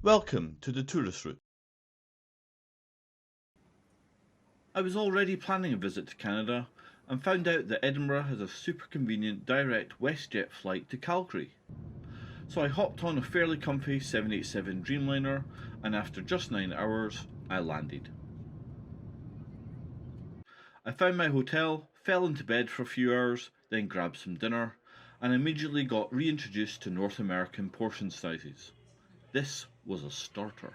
Welcome to the tourist route. I was already planning a visit to Canada and found out that Edinburgh has a super convenient direct WestJet flight to Calgary. So I hopped on a fairly comfy 787 Dreamliner and after just 9 hours I landed. I found my hotel, fell into bed for a few hours, then grabbed some dinner and immediately got reintroduced to North American portion sizes. This was a starter.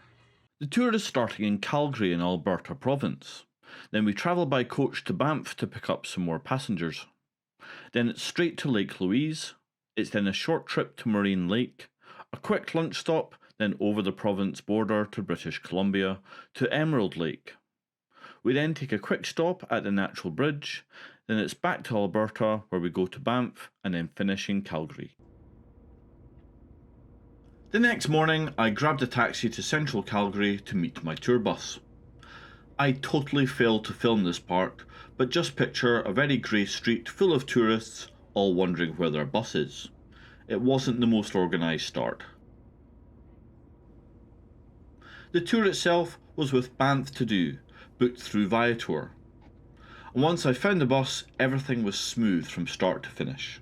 The tour is starting in Calgary in Alberta province. Then we travel by coach to Banff to pick up some more passengers. Then it's straight to Lake Louise. It's then a short trip to Moraine Lake, a quick lunch stop, then over the province border to British Columbia to 𝐸●𝐺𝐻 Lake. We then take a quick stop at the Natural Bridge, then it's back to Alberta where we go to Banff and then finish in Calgary. The next morning I grabbed a taxi to central Calgary to meet my tour bus. I totally failed to film this part, but just picture a very grey street full of tourists all wondering where their bus is. It wasn't the most organised start. The tour itself was with Banff ToDo, booked through Viator. And once I found the bus, everything was smooth from start to finish.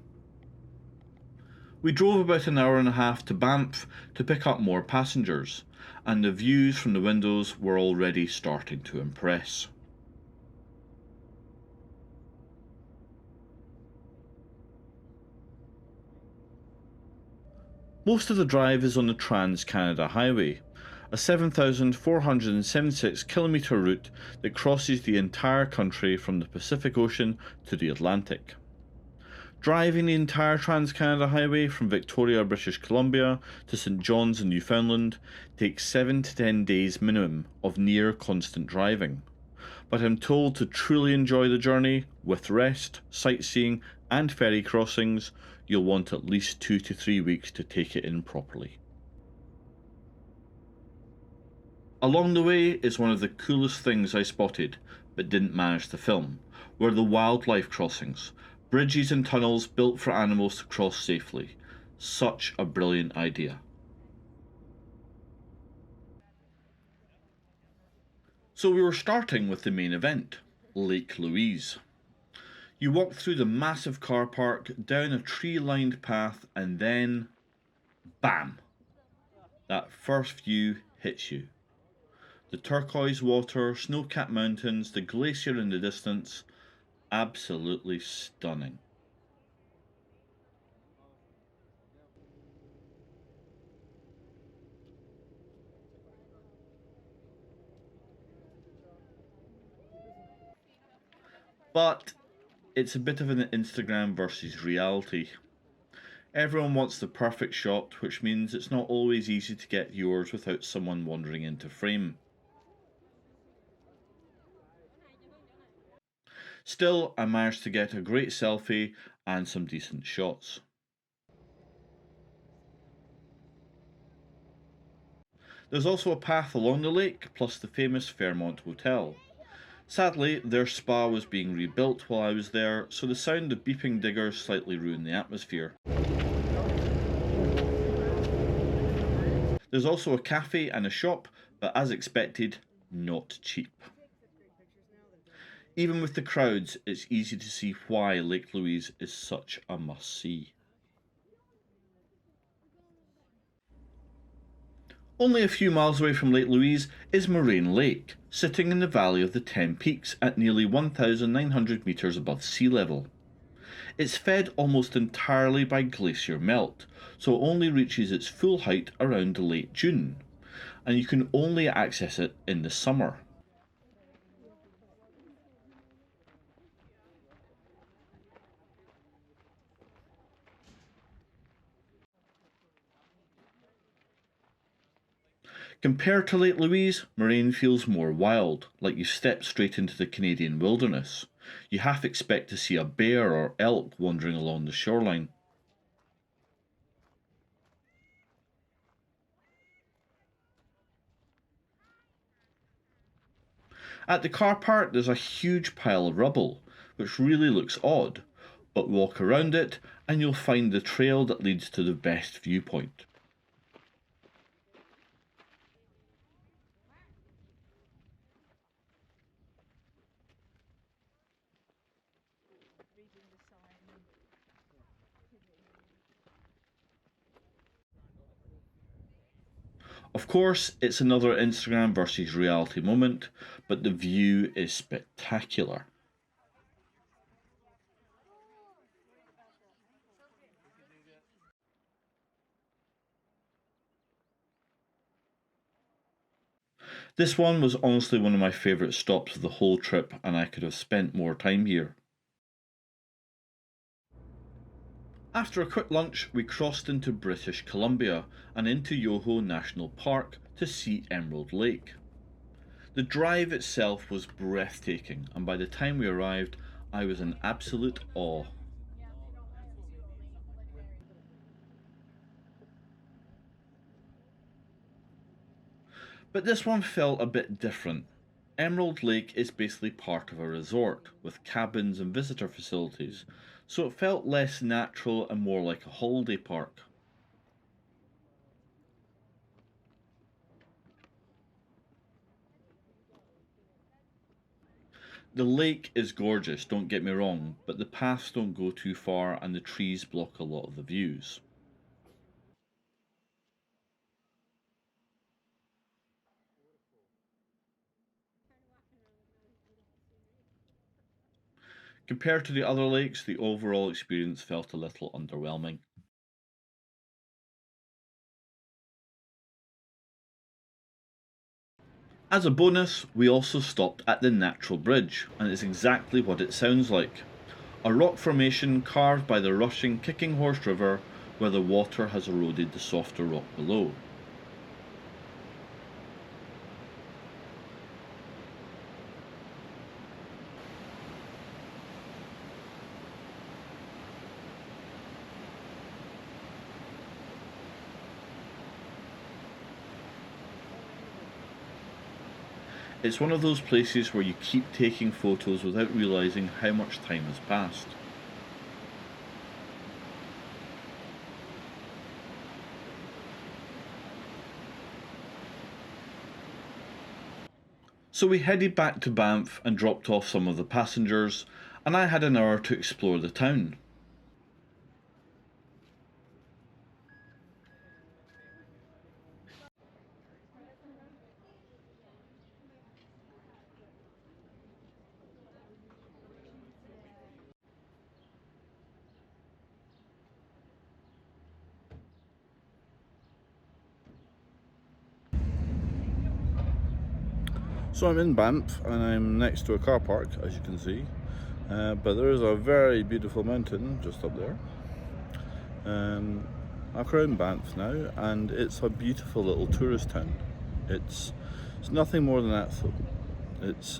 We drove about an hour and a half to Banff to pick up more passengers, and the views from the windows were already starting to impress. Most of the drive is on the Trans-Canada Highway, a 7,476 kilometre route that crosses the entire country from the Pacific Ocean to the Atlantic. Driving the entire Trans-Canada Highway from Victoria, British Columbia to St John's in Newfoundland takes 7 to 10 days minimum of near constant driving. But I'm told to truly enjoy the journey, with rest, sightseeing and ferry crossings, you'll want at least 2 to 3 weeks to take it in properly. Along the way is one of the coolest things I spotted, but didn't manage to film, were the wildlife crossings. Bridges and tunnels built for animals to cross safely. Such a brilliant idea. So we were starting with the main event, Lake Louise. You walk through the massive car park, down a tree-lined path, and then, bam! That first view hits you. The turquoise water, snow-capped mountains, the glacier in the distance, absolutely stunning. But it's a bit of an Instagram versus reality. Everyone wants the perfect shot, which means it's not always easy to get yours without someone wandering into frame. Still, I managed to get a great selfie and some decent shots. There's also a path along the lake, plus the famous Fairmont Hotel. Sadly, their spa was being rebuilt while I was there, so the sound of beeping diggers slightly ruined the atmosphere. There's also a cafe and a shop, but as expected, not cheap. Even with the crowds, it's easy to see why Lake Louise is such a must-see. Only a few miles away from Lake Louise is Moraine Lake, sitting in the valley of the 10 Peaks at nearly 1,900 metres above sea level. It's fed almost entirely by glacier melt, so it only reaches its full height around late June, and you can only access it in the summer. Compared to Lake Louise, Moraine feels more wild, like you step straight into the Canadian wilderness. You half expect to see a bear or elk wandering along the shoreline. At the car park there's a huge pile of rubble, which really looks odd, but walk around it and you'll find the trail that leads to the best viewpoint. Of course, it's another Instagram versus reality moment, but the view is spectacular. This one was honestly one of my favourite stops of the whole trip, and I could have spent more time here. After a quick lunch, we crossed into British Columbia and into Yoho National Park to see Emerald Lake. The drive itself was breathtaking, and by the time we arrived, I was in absolute awe. But this one felt a bit different. Emerald Lake is basically part of a resort with cabins and visitor facilities, so it felt less natural and more like a holiday park. The lake is gorgeous, don't get me wrong, but the paths don't go too far and the trees block a lot of the views. Compared to the other lakes, the overall experience felt a little underwhelming. As a bonus, we also stopped at the Natural Bridge, and it's exactly what it sounds like. A rock formation carved by the rushing Kicking Horse River where the water has eroded the softer rock below. It's one of those places where you keep taking photos without realising how much time has passed. So we headed back to Banff and dropped off some of the passengers, and I had an hour to explore the town. So I'm in Banff and I'm next to a car park, as you can see, but there is a very beautiful mountain just up there. I've around Banff now, and it's a beautiful little tourist town. It's nothing more than that though. It's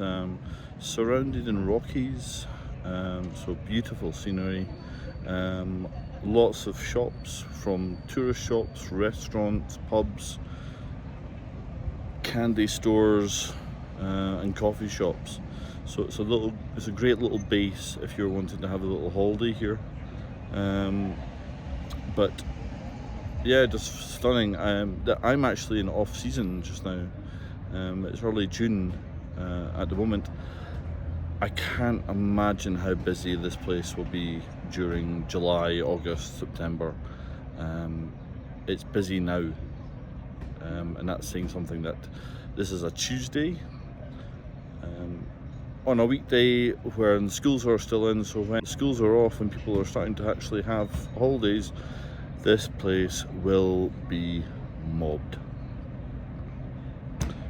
surrounded in Rockies, so beautiful scenery. Lots of shops, from tourist shops, restaurants, pubs, candy stores, and coffee shops. So it's a great little base if you're wanting to have a little holiday here. But yeah, just stunning. I'm actually in off season just now. It's early June at the moment. I can't imagine how busy this place will be during July, August, September. It's busy now, and that's saying something. That this is a Tuesday. On a weekday when schools are still in, so when schools are off and people are starting to actually have holidays, this place will be mobbed.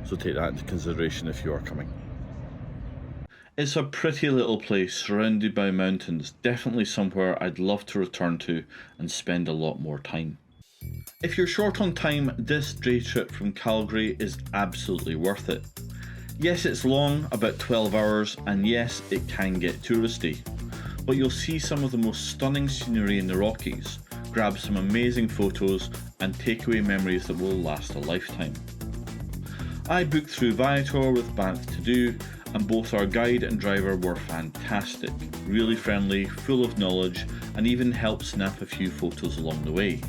So take that into consideration if you are coming. It's a pretty little place surrounded by mountains, definitely somewhere I'd love to return to and spend a lot more time. If you're short on time, this day trip from Calgary is absolutely worth it. Yes, it's long, about 12 hours, and yes, it can get touristy, but you'll see some of the most stunning scenery in the Rockies, grab some amazing photos, and take away memories that will last a lifetime. I booked through Viator with Banff ToDo, and both our guide and driver were fantastic, really friendly, full of knowledge, and even helped snap a few photos along the way.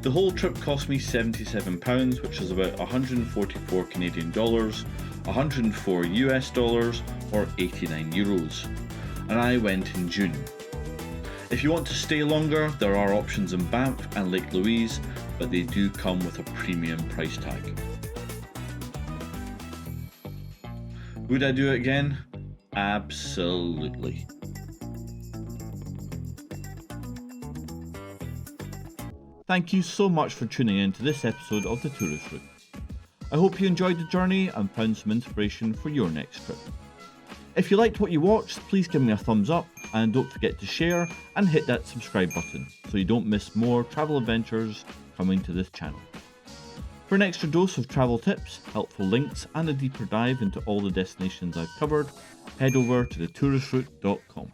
The whole trip cost me £77, which is about 144 Canadian dollars, 104 US dollars, or 89 euros, and I went in June. If you want to stay longer, there are options in Banff and Lake Louise, but they do come with a premium price tag. Would I do it again? Absolutely. Thank you so much for tuning in to this episode of The Tourist Route. I hope you enjoyed the journey and found some inspiration for your next trip. If you liked what you watched, please give me a thumbs up and don't forget to share and hit that subscribe button so you don't miss more travel adventures coming to this channel. For an extra dose of travel tips, helpful links and a deeper dive into all the destinations I've covered, head over to 𝐷etouristrooute.com.